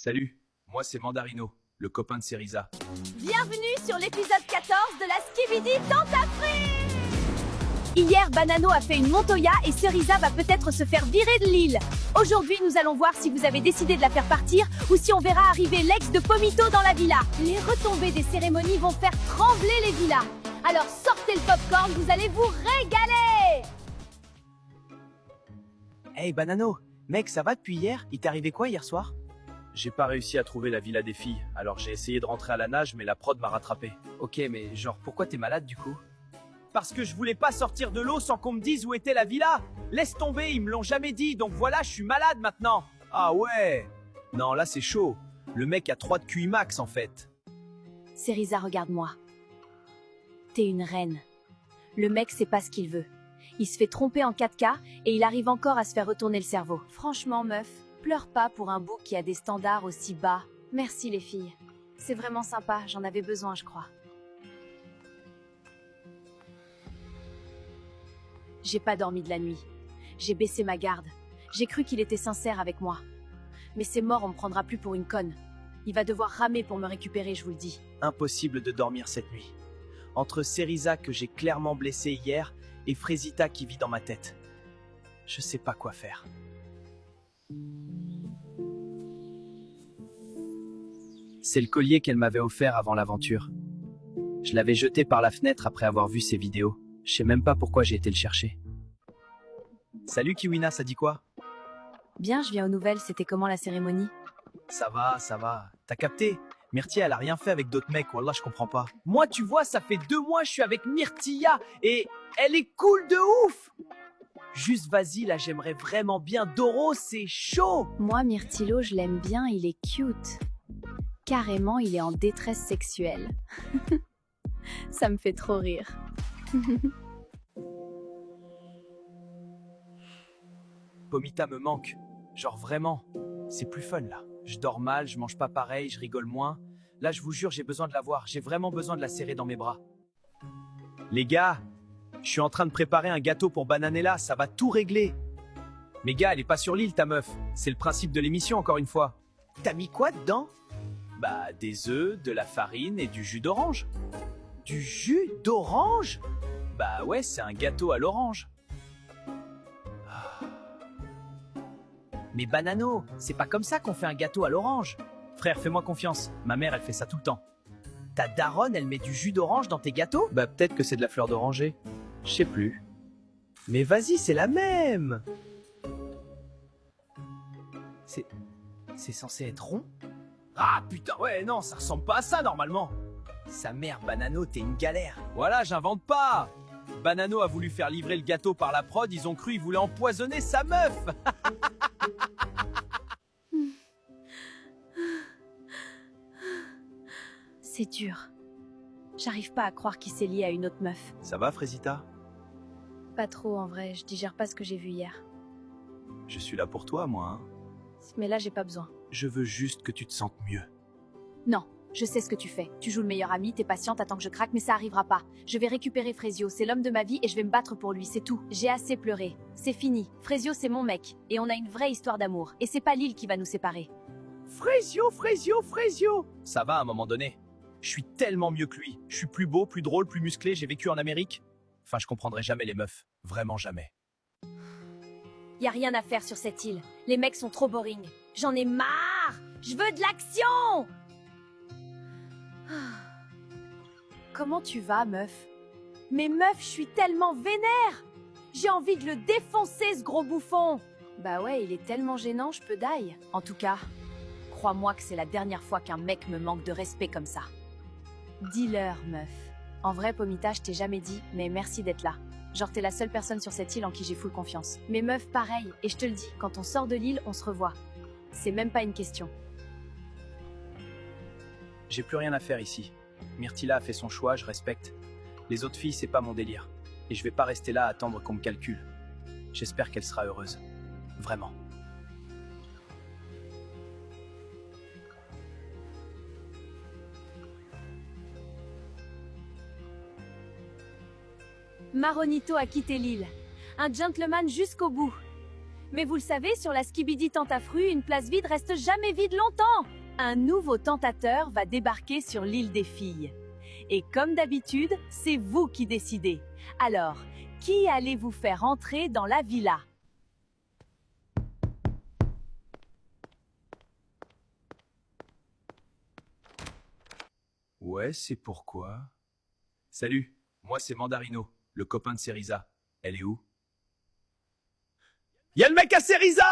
Salut, moi c'est Mandarino, le copain de Cerisa. Bienvenue sur l'épisode 14 de la Skibidi Tentafree. Hier, Banano a fait une Montoya et Cerisa va peut-être se faire virer de l'île. Aujourd'hui, nous allons voir si vous avez décidé de la faire partir ou si on verra arriver l'ex de Pomito dans la villa. Les retombées des cérémonies vont faire trembler les villas. Alors sortez le popcorn, vous allez vous régaler. Hey Banano, mec, ça va depuis hier? Il t'est arrivé quoi hier soir? J'ai pas réussi à trouver la villa des filles, alors j'ai essayé de rentrer à la nage mais la prod m'a rattrapé. Ok, mais genre, pourquoi t'es malade du coup? Parce que je voulais pas sortir de l'eau sans qu'on me dise où était la villa. Laisse tomber, ils me l'ont jamais dit, donc voilà, je suis malade maintenant. Ah ouais. Non, là c'est chaud. Le mec a 3 de QI max en fait. Cerisa, regarde-moi. T'es une reine. Le mec sait pas ce qu'il veut. Il se fait tromper en 4K et il arrive encore à se faire retourner le cerveau. Franchement, meuf, pleure pas pour un bouc qui a des standards aussi bas. Merci les filles. C'est vraiment sympa, j'en avais besoin, je crois. J'ai pas dormi de la nuit. J'ai baissé ma garde. J'ai cru qu'il était sincère avec moi. Mais c'est mort, on me prendra plus pour une conne. Il va devoir ramer pour me récupérer, je vous le dis. Impossible de dormir cette nuit. Entre Cerisa que j'ai clairement blessé hier et Frésita qui vit dans ma tête. Je sais pas quoi faire. C'est le collier qu'elle m'avait offert avant l'aventure. Je l'avais jeté par la fenêtre après avoir vu ses vidéos. Je sais même pas pourquoi j'ai été le chercher. Salut Kiwina, ça dit quoi? Bien, je viens aux nouvelles, c'était comment la cérémonie? Ça va. T'as capté? Myrtilla, elle a rien fait avec d'autres mecs, wallah, je comprends pas. Moi, tu vois, ça fait 2 mois, je suis avec Myrtilla, et elle est cool de ouf! Juste vas-y, là, j'aimerais vraiment bien. Doro, c'est chaud! Moi, Myrtillo, je l'aime bien, il est cute. Carrément, il est en détresse sexuelle. Ça me fait trop rire. Pomita me manque. Genre vraiment. C'est plus fun, là. Je dors mal, je mange pas pareil, je rigole moins. Là, je vous jure, j'ai besoin de la voir. J'ai vraiment besoin de la serrer dans mes bras. Les gars, je suis en train de préparer un gâteau pour Bananella, ça va tout régler. Mais gars, elle est pas sur l'île, ta meuf. C'est le principe de l'émission, encore une fois. T'as mis quoi dedans? Bah, des œufs, de la farine et du jus d'orange. Du jus d'orange? Bah ouais, c'est un gâteau à l'orange. Mais Banano, c'est pas comme ça qu'on fait un gâteau à l'orange. Frère, fais-moi confiance. Ma mère, elle fait ça tout le temps. Ta daronne, elle met du jus d'orange dans tes gâteaux? Bah peut-être que c'est de la fleur d'oranger. Je sais plus. Mais vas-y, c'est la même. C'est censé être rond? Ah putain, ouais, non, ça ressemble pas à ça normalement. Sa mère, Banano, t'es une galère. Voilà, j'invente pas. Banano a voulu faire livrer le gâteau par la prod, ils ont cru il voulait empoisonner sa meuf. C'est dur. J'arrive pas à croire qu'il s'est lié à une autre meuf. Ça va, Frésita? Pas trop en vrai, je digère pas ce que j'ai vu hier. Je suis là pour toi, moi. Hein. Mais là, j'ai pas besoin. Je veux juste que tu te sentes mieux. Non, je sais ce que tu fais. Tu joues le meilleur ami, t'es patiente, attends que je craque, mais ça arrivera pas. Je vais récupérer Frésio, c'est l'homme de ma vie et je vais me battre pour lui, c'est tout. J'ai assez pleuré. C'est fini. Frésio, c'est mon mec. Et on a une vraie histoire d'amour. Et c'est pas l'île qui va nous séparer. Frésio! Ça va à un moment donné. Je suis tellement mieux que lui. Je suis plus beau, plus drôle, plus musclé, j'ai vécu en Amérique. Enfin, je comprendrai jamais les meufs. Vraiment jamais. Y a rien à faire sur cette île. Les mecs sont trop boring. J'en ai marre. Je veux de l'action. Comment tu vas, meuf? Mais meuf, je suis tellement vénère. J'ai envie de le défoncer, ce gros bouffon. Bah ouais, il est tellement gênant, je peux die. En tout cas, crois-moi que c'est la dernière fois qu'un mec me manque de respect comme ça. Dis-leur, meuf. En vrai, Pomita, je t'ai jamais dit, mais merci d'être là. Genre, t'es la seule personne sur cette île en qui j'ai full confiance. Mais meuf, pareil, et je te le dis, quand on sort de l'île, on se revoit. C'est même pas une question. J'ai plus rien à faire ici. Myrtilla a fait son choix, je respecte. Les autres filles, c'est pas mon délire. Et je vais pas rester là à attendre qu'on me calcule. J'espère qu'elle sera heureuse. Vraiment. Maronito a quitté l'île. Un gentleman jusqu'au bout. Mais vous le savez, sur la Skibidi Tentafru, une place vide reste jamais vide longtemps. Un nouveau tentateur va débarquer sur l'île des filles. Et comme d'habitude, c'est vous qui décidez. Alors, qui allez-vous faire entrer dans la villa? Ouais, c'est pourquoi. Salut, moi c'est Mandarino, le copain de Cerisa. Elle est où? Y'a le mec à Cerisa!